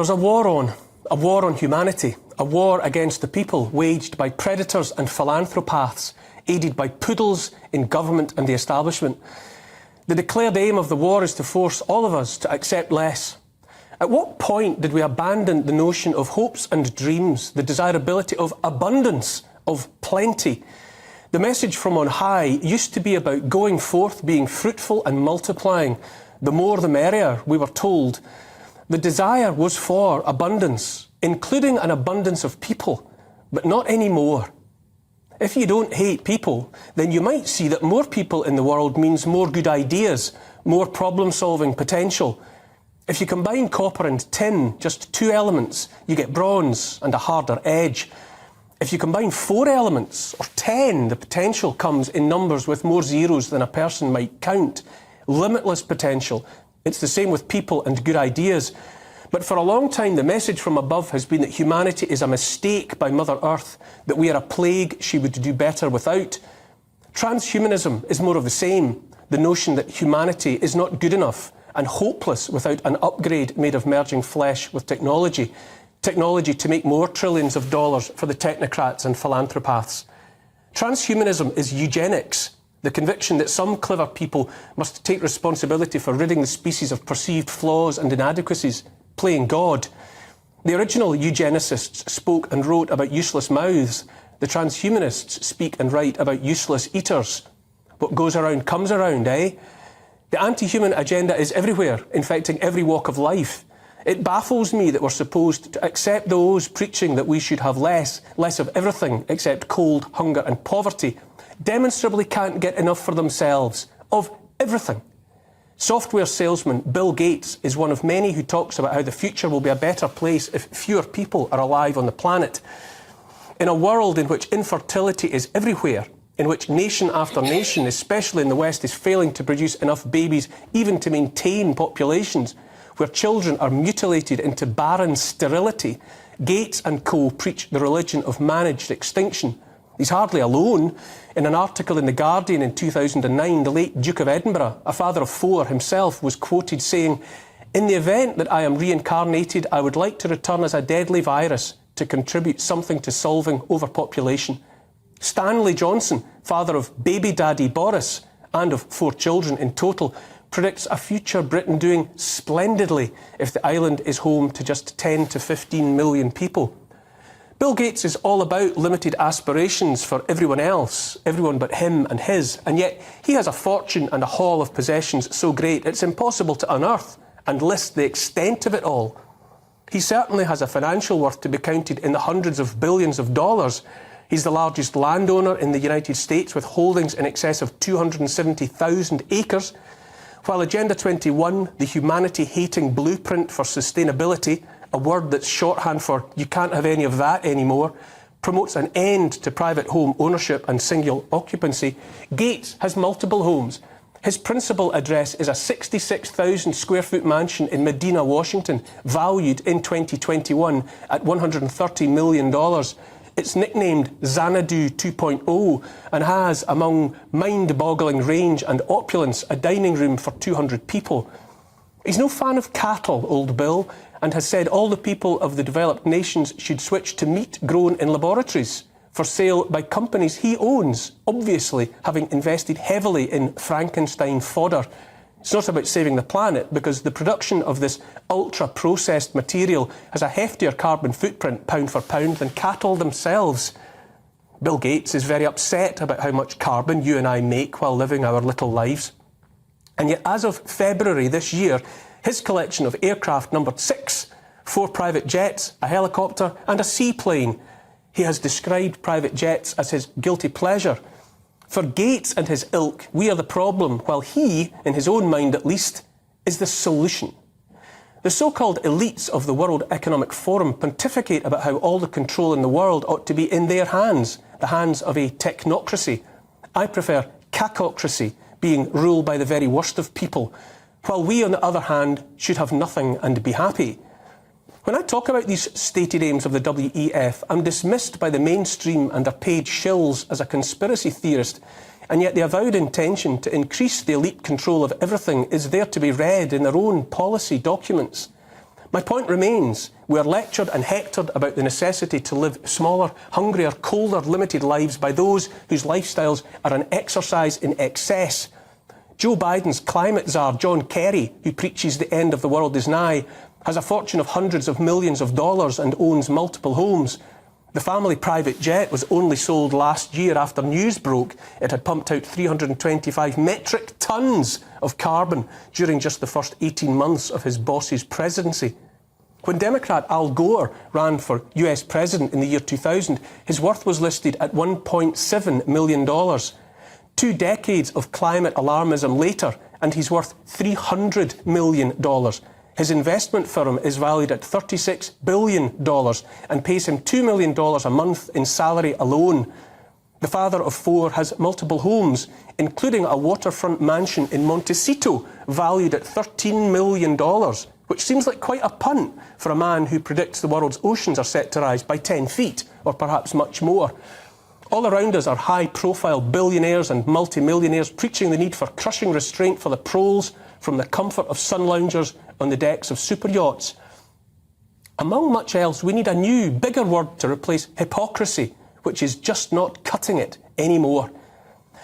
There's a war on humanity, a war against the people waged by predators and philanthropaths, aided by poodles in government and the establishment. The declared aim of the war is to force all of us to accept less. At what point did we abandon the notion of hopes and dreams, the desirability of abundance, of plenty? The message from on high used to be about going forth, being fruitful and multiplying. The more the merrier, we were told. The desire was for abundance, including an abundance of people, but not anymore. If you don't hate people, then you might see that more people in the world means more good ideas, more problem-solving potential. If you combine copper and tin, just two elements, you get bronze and a harder edge. If you combine 4 elements, or 10, the potential comes in numbers with more zeros than a person might count. Limitless potential. It's the same with people and good ideas. But for a long time, the message from above has been that humanity is a mistake by Mother Earth, that we are a plague she would do better without. Transhumanism is more of the same, the notion that humanity is not good enough and hopeless without an upgrade made of merging flesh with technology. Technology to make more trillions of dollars for the technocrats and philanthropaths. Transhumanism is eugenics, the conviction that some clever people must take responsibility for ridding the species of perceived flaws and inadequacies, playing God. The original eugenicists spoke and wrote about useless mouths. The transhumanists speak and write about useless eaters. What goes around comes around, eh? The anti-human agenda is everywhere, infecting every walk of life. It baffles me that we're supposed to accept those preaching that we should have less of everything except cold, hunger and poverty, demonstrably can't get enough for themselves, of everything. Software salesman Bill Gates is one of many who talks about how the future will be a better place if fewer people are alive on the planet. In a world in which infertility is everywhere, in which nation after nation, especially in the West, is failing to produce enough babies even to maintain populations, where children are mutilated into barren sterility, Gates and co. preach the religion of managed extinction. He's hardly alone. In an article in The Guardian in 2009, the late Duke of Edinburgh, a father of 4 himself, was quoted saying, "In the event that I am reincarnated, I would like to return as a deadly virus to contribute something to solving overpopulation." Stanley Johnson, father of baby daddy Boris, and of 4 children in total, predicts a future Britain doing splendidly if the island is home to just 10 to 15 million people. Bill Gates is all about limited aspirations for everyone else, everyone but him and his, and yet he has a fortune and a haul of possessions so great it's impossible to unearth and list the extent of it all. He certainly has a financial worth to be counted in the hundreds of billions of dollars. He's the largest landowner in the United States with holdings in excess of 270,000 acres. While Agenda 21, the humanity-hating blueprint for sustainability, a word that's shorthand for you can't have any of that anymore, promotes an end to private home ownership and single occupancy, Gates has multiple homes. His principal address is a 66,000 square foot mansion in Medina, Washington, valued in 2021 at $130 million. It's nicknamed Xanadu 2.0 and has, among mind-boggling range and opulence, a dining room for 200 people. He's no fan of cattle, old Bill, and has said all the people of the developed nations should switch to meat grown in laboratories for sale by companies he owns, obviously having invested heavily in Frankenstein fodder. It's not about saving the planet, because the production of this ultra-processed material has a heftier carbon footprint pound for pound than cattle themselves. Bill Gates is very upset about how much carbon you and I make while living our little lives. And yet, as of February this year, his collection of aircraft numbered 6, 4 private jets, a helicopter and a seaplane. He has described private jets as his guilty pleasure. For Gates and his ilk, we are the problem, while he, in his own mind at least, is the solution. The so-called elites of the World Economic Forum pontificate about how all the control in the world ought to be in their hands, the hands of a technocracy. I prefer cacocracy, being ruled by the very worst of people, while we, on the other hand, should have nothing and be happy. When I talk about these stated aims of the WEF, I'm dismissed by the mainstream and their paid shills as a conspiracy theorist, and yet the avowed intention to increase the elite control of everything is there to be read in their own policy documents. My point remains, we are lectured and hectored about the necessity to live smaller, hungrier, colder, limited lives by those whose lifestyles are an exercise in excess. Joe Biden's climate czar, John Kerry, who preaches the end of the world is nigh, has a fortune of hundreds of millions of dollars and owns multiple homes. The family private jet was only sold last year after news broke it had pumped out 325 metric tonnes of carbon during just the first 18 months of his boss's presidency. When Democrat Al Gore ran for US president in the year 2000, his worth was listed at $1.7 million. 2 decades of climate alarmism later, and he's worth $300 million. His investment firm is valued at $36 billion and pays him $2 million a month in salary alone. The father of 4 has multiple homes, including a waterfront mansion in Montecito valued at $13 million, which seems like quite a punt for a man who predicts the world's oceans are set to rise by 10 feet, or perhaps much more. All around us are high-profile billionaires and multimillionaires preaching the need for crushing restraint for the proles from the comfort of sun loungers on the decks of super yachts. Among much else, we need a new, bigger word to replace hypocrisy, which is just not cutting it anymore.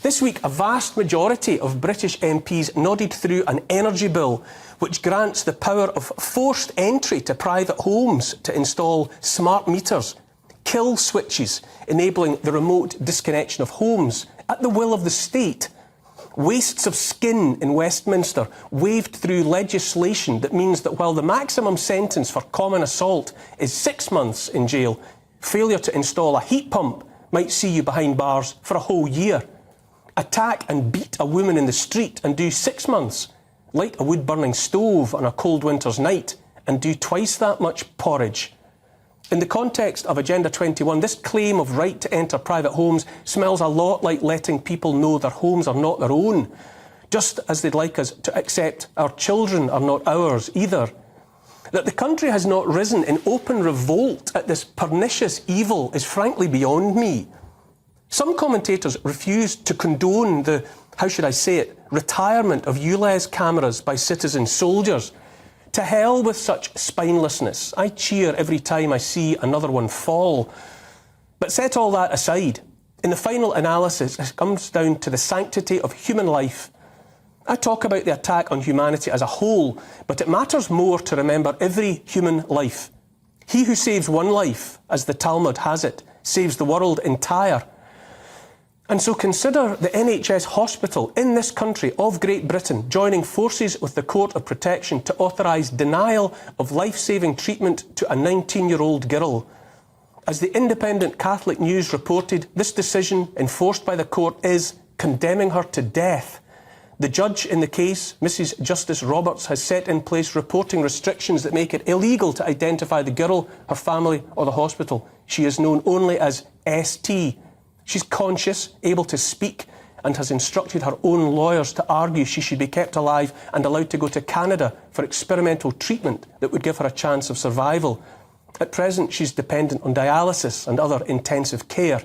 This week, a vast majority of British MPs nodded through an energy bill which grants the power of forced entry to private homes to install smart meters, kill switches, enabling the remote disconnection of homes at the will of the state. Wastes of skin in Westminster waved through legislation that means that while the maximum sentence for common assault is 6 months in jail, failure to install a heat pump might see you behind bars for a whole year. Attack and beat a woman in the street and do 6 months. Light a wood-burning stove on a cold winter's night and do twice that much porridge. In the context of Agenda 21, this claim of right to enter private homes smells a lot like letting people know their homes are not their own, just as they'd like us to accept our children are not ours either. That the country has not risen in open revolt at this pernicious evil is frankly beyond me. Some commentators refuse to condone the, how should I say it, retirement of ULEZ cameras by citizen soldiers. To hell with such spinelessness. I cheer every time I see another one fall. But set all that aside. In the final analysis, it comes down to the sanctity of human life. I talk about the attack on humanity as a whole, but it matters more to remember every human life. He who saves one life, as the Talmud has it, saves the world entire. And so consider the NHS hospital in this country of Great Britain joining forces with the Court of Protection to authorise denial of life-saving treatment to a 19-year-old girl. As the Independent Catholic News reported, this decision enforced by the court is condemning her to death. The judge in the case, Mrs. Justice Roberts, has set in place reporting restrictions that make it illegal to identify the girl, her family or the hospital. She is known only as ST. She's conscious, able to speak, and has instructed her own lawyers to argue she should be kept alive and allowed to go to Canada for experimental treatment that would give her a chance of survival. At present, she's dependent on dialysis and other intensive care.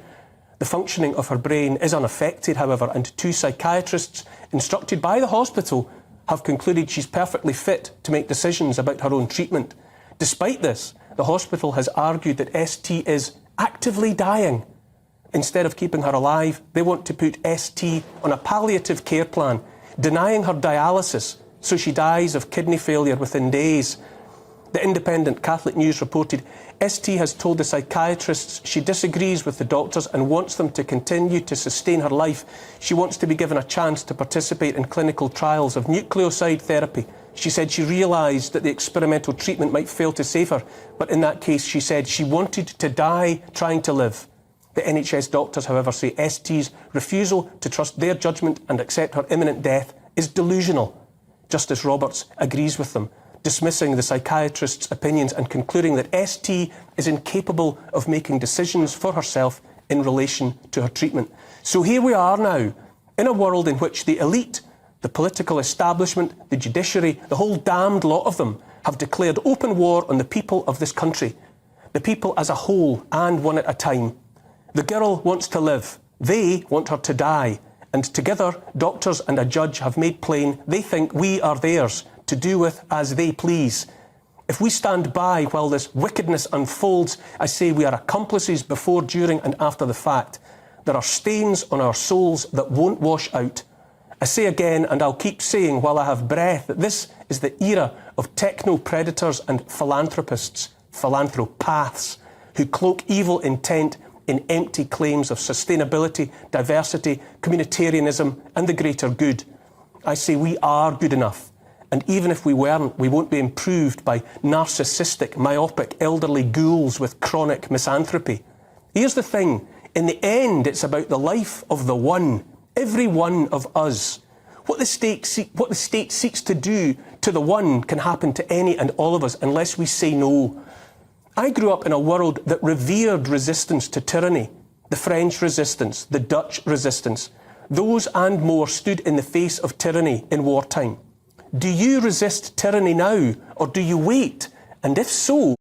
The functioning of her brain is unaffected, however, and 2 psychiatrists instructed by the hospital have concluded she's perfectly fit to make decisions about her own treatment. Despite this, the hospital has argued that ST is actively dying. Instead of keeping her alive, they want to put ST on a palliative care plan, denying her dialysis so she dies of kidney failure within days. The Independent Catholic News reported ST has told the psychiatrists she disagrees with the doctors and wants them to continue to sustain her life. She wants to be given a chance to participate in clinical trials of nucleoside therapy. She said she realised that the experimental treatment might fail to save her, but in that case, she said she wanted to die trying to live. The NHS doctors, however, say ST's refusal to trust their judgment and accept her imminent death is delusional. Justice Roberts agrees with them, dismissing the psychiatrist's opinions and concluding that ST is incapable of making decisions for herself in relation to her treatment. So here we are now, in a world in which the elite, the political establishment, the judiciary, the whole damned lot of them, have declared open war on the people of this country. The people as a whole and one at a time. The girl wants to live. They want her to die. And together, doctors and a judge have made plain they think we are theirs to do with as they please. If we stand by while this wickedness unfolds, I say we are accomplices before, during and after the fact. There are stains on our souls that won't wash out. I say again, and I'll keep saying while I have breath, that this is the era of techno-predators and philanthropists, phillanthropaths, who cloak evil intent in empty claims of sustainability, diversity, communitarianism and the greater good. I say we are good enough. And even if we weren't, we won't be improved by narcissistic, myopic, elderly ghouls with chronic misanthropy. Here's the thing. In the end, it's about the life of the one, every one of us. What the state seeks to do to the one can happen to any and all of us unless we say no. I grew up in a world that revered resistance to tyranny. The French resistance, the Dutch resistance. Those and more stood in the face of tyranny in wartime. Do you resist tyranny now, or do you wait? And if so,